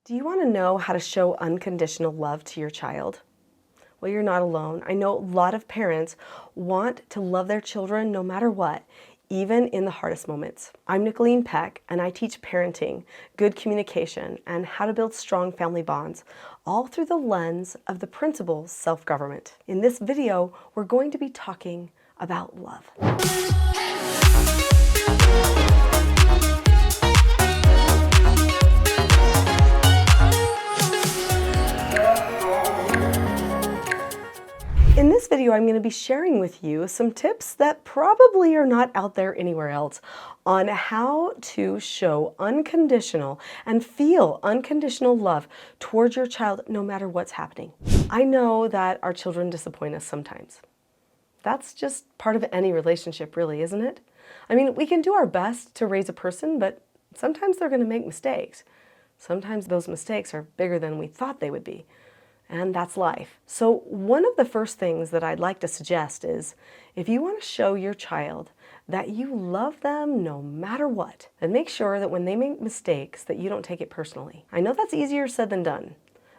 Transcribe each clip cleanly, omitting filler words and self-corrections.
Do you want to know how to show unconditional love to your child? Well, you're not alone. I know a lot of parents want to love their children no matter what, even in the hardest moments. I'm Nicholeen Peck, and I teach parenting, good communication, and how to build strong family bonds, all through the lens of the principle self-government. In this video, we're going to be talking about love. In this video, I'm going to be sharing with you some tips that probably are not out there anywhere else on how to show unconditional and feel unconditional love towards your child no matter what's happening. I know that our children disappoint us sometimes. That's just part of any relationship, really, isn't it? I mean, we can do our best to raise a person, but sometimes they're going to make mistakes. Sometimes those mistakes are bigger than we thought they would be. And that's life. So one of the first things that I'd like to suggest is if you want to show your child that you love them no matter what, then make sure that when they make mistakes that you don't take it personally. I know that's easier said than done,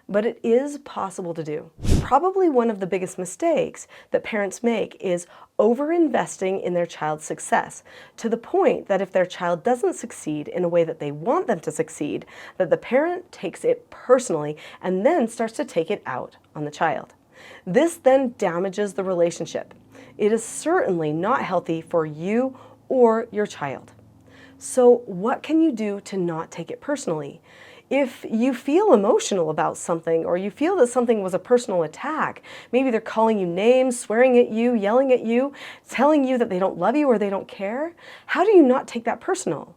but it is possible to do. Probably one of the biggest mistakes that parents make is over-investing in their child's success, to the point that if their child doesn't succeed in a way that they want them to succeed, that the parent takes it personally and then starts to take it out on the child. This then damages the relationship. It is certainly not healthy for you or your child. So what can you do to not take it personally? If you feel emotional about something, or you feel that something was a personal attack, maybe they're calling you names, swearing at you, yelling at you, telling you that they don't love you or they don't care, how do you not take that personal?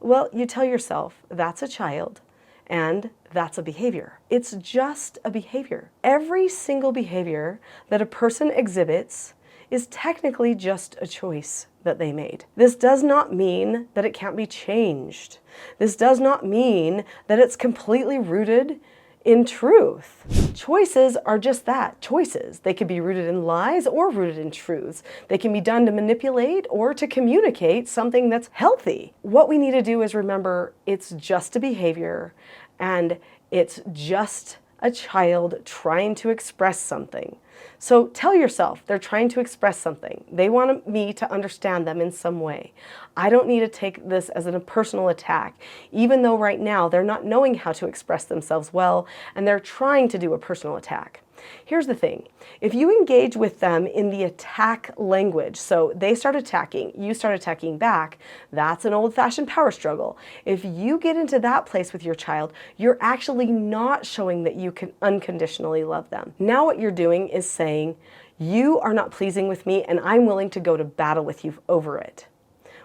Well, you tell yourself, that's a child, and that's a behavior. It's just a behavior. Every single behavior that a person exhibits is technically just a choice that they made. This does not mean that it can't be changed. This does not mean that it's completely rooted in truth. Choices are just that, choices. They can be rooted in lies or rooted in truths. They can be done to manipulate or to communicate something that's healthy. What we need to do is remember it's just a behavior, and it's just a child trying to express something. So tell yourself they're trying to express something. They want me to understand them in some way. I don't need to take this as a personal attack, even though right now they're not knowing how to express themselves well and they're trying to do a personal attack. Here's the thing. If you engage with them in the attack language, so they start attacking, you start attacking back, that's an old-fashioned power struggle. If you get into that place with your child, you're actually not showing that you can unconditionally love them. Now what you're doing is saying, you are not pleasing with me and I'm willing to go to battle with you over it.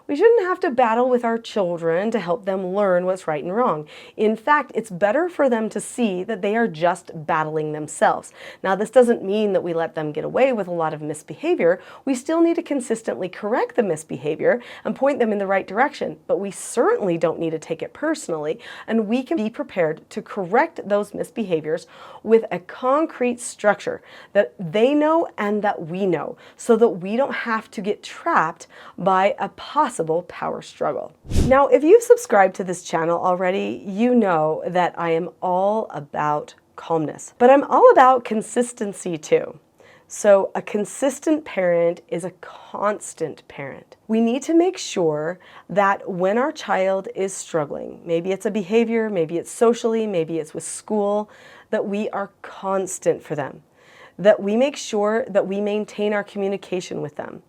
We shouldn't have to battle with our children to help them learn what's right and wrong. In fact, it's better for them to see that they are just battling themselves. Now, this doesn't mean that we let them get away with a lot of misbehavior. We still need to consistently correct the misbehavior and point them in the right direction, but we certainly don't need to take it personally, and we can be prepared to correct those misbehaviors with a concrete structure that they know and that we know, so that we don't have to get trapped by a possible power struggle. Now, if you've subscribed to this channel already, you know that I am all about calmness, but I'm all about consistency too. So a consistent parent is a constant parent. We need to make sure that when our child is struggling, maybe it's a behavior, maybe it's socially, maybe it's with school, that we are constant for them, that we make sure that we maintain our communication with them,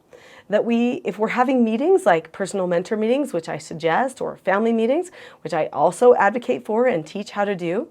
that if we're having meetings like personal mentor meetings, which I suggest, or family meetings, which I also advocate for and teach how to do,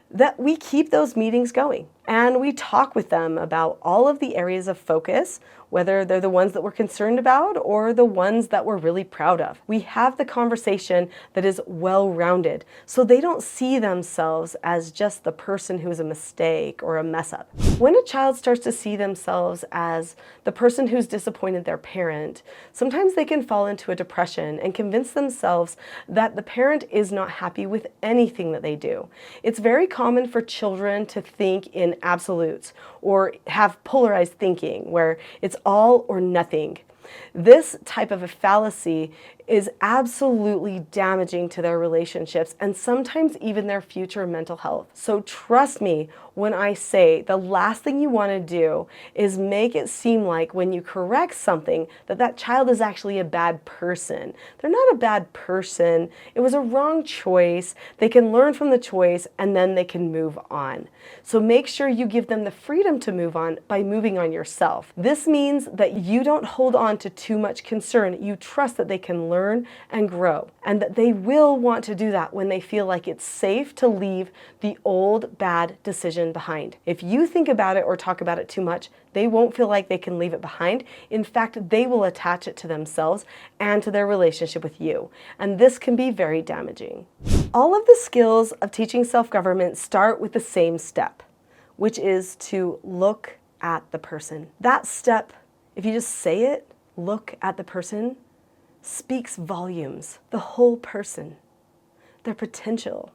that we keep those meetings going and we talk with them about all of the areas of focus, whether they're the ones that we're concerned about or the ones that we're really proud of. We have the conversation that is well-rounded, so they don't see themselves as just the person who's a mistake or a mess up. When a child starts to see themselves as the person who's disappointed their parent, sometimes they can fall into a depression and convince themselves that the parent is not happy with anything that they do. It's very common for children to think in absolutes or have polarized thinking where it's all or nothing. This type of a fallacy is absolutely damaging to their relationships and sometimes even their future mental health. So trust me when I say the last thing you want to do is make it seem like when you correct something that child is actually a bad person. They're not a bad person. It was a wrong choice. They can learn from the choice and then they can move on. So make sure you give them the freedom to move on by moving on yourself. This means that you don't hold on to too much concern. You trust that they can learn and grow, and that they will want to do that when they feel like it's safe to leave the old bad decision behind. If you think about it or talk about it too much, they won't feel like they can leave it behind. In fact, they will attach it to themselves and to their relationship with you. And this can be very damaging. All of the skills of teaching self-government start with the same step, which is to look at the person. That step, if you just say it, look at the person, speaks volumes. The whole person, their potential,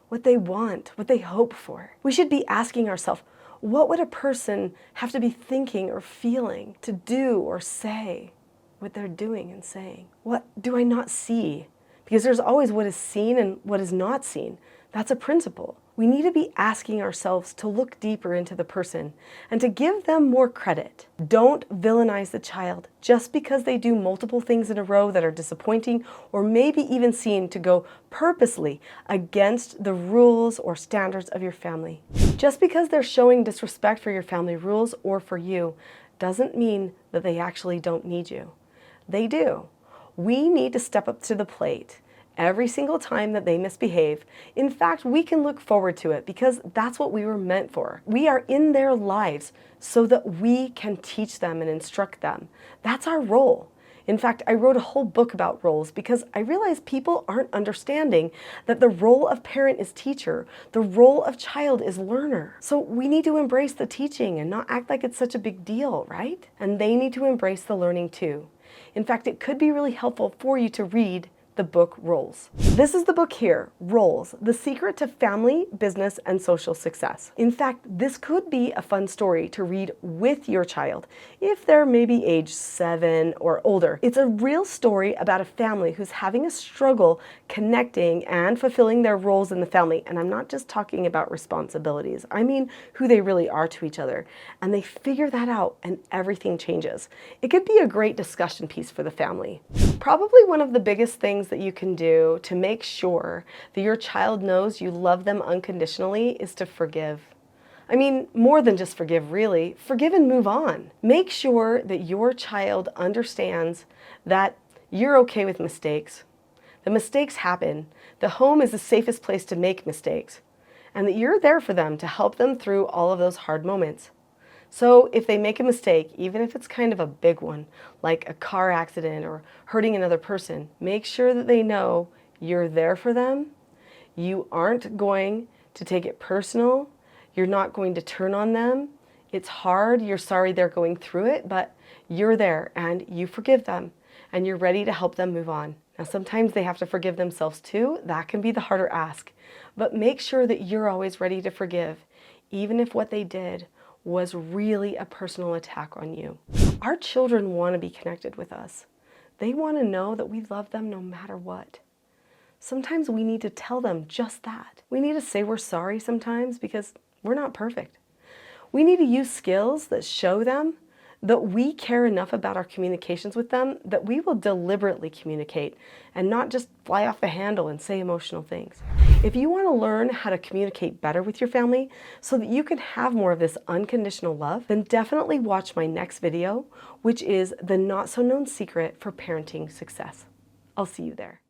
what they want, what they hope for. We should be asking ourselves, what would a person have to be thinking or feeling to do or say what they're doing and saying? What do I not see? Because there's always what is seen and what is not seen. That's a principle. We need to be asking ourselves to look deeper into the person and to give them more credit. Don't villainize the child just because they do multiple things in a row that are disappointing or maybe even seem to go purposely against the rules or standards of your family. Just because they're showing disrespect for your family rules or for you doesn't mean that they actually don't need you. They do. We need to step up to the plate every single time that they misbehave. In fact, we can look forward to it because that's what we were meant for. We are in their lives so that we can teach them and instruct them. That's our role. In fact, I wrote a whole book about roles because I realized people aren't understanding that the role of parent is teacher, the role of child is learner. So we need to embrace the teaching and not act like it's such a big deal, right? And they need to embrace the learning too. In fact, it could be really helpful for you to read the book Roles. This is the book here, Roles, The Secret to Family, Business, and Social Success. In fact, this could be a fun story to read with your child if they're maybe age 7 or older. It's a real story about a family who's having a struggle connecting and fulfilling their roles in the family. And I'm not just talking about responsibilities. I mean who they really are to each other. And they figure that out and everything changes. It could be a great discussion piece for the family. Probably one of the biggest things that you can do to make sure that your child knows you love them unconditionally is to forgive. I mean, more than just forgive, really. Forgive and move on. Make sure that your child understands that you're okay with mistakes. The mistakes happen. The home is the safest place to make mistakes. And that you're there for them to help them through all of those hard moments. So if they make a mistake, even if it's kind of a big one, like a car accident or hurting another person, make sure that they know you're there for them. You aren't going to take it personal. You're not going to turn on them. It's hard. You're sorry they're going through it, but you're there and you forgive them and you're ready to help them move on. Now, sometimes they have to forgive themselves too. That can be the harder ask, but make sure that you're always ready to forgive, even if what they did was really a personal attack on you. Our children want to be connected with us. They want to know that we love them no matter what. Sometimes we need to tell them just that. We need to say we're sorry sometimes because we're not perfect. We need to use skills that show them that we care enough about our communications with them that we will deliberately communicate and not just fly off the handle and say emotional things. If you want to learn how to communicate better with your family so that you can have more of this unconditional love, then definitely watch my next video, which is the not so known secret for parenting success. I'll see you there.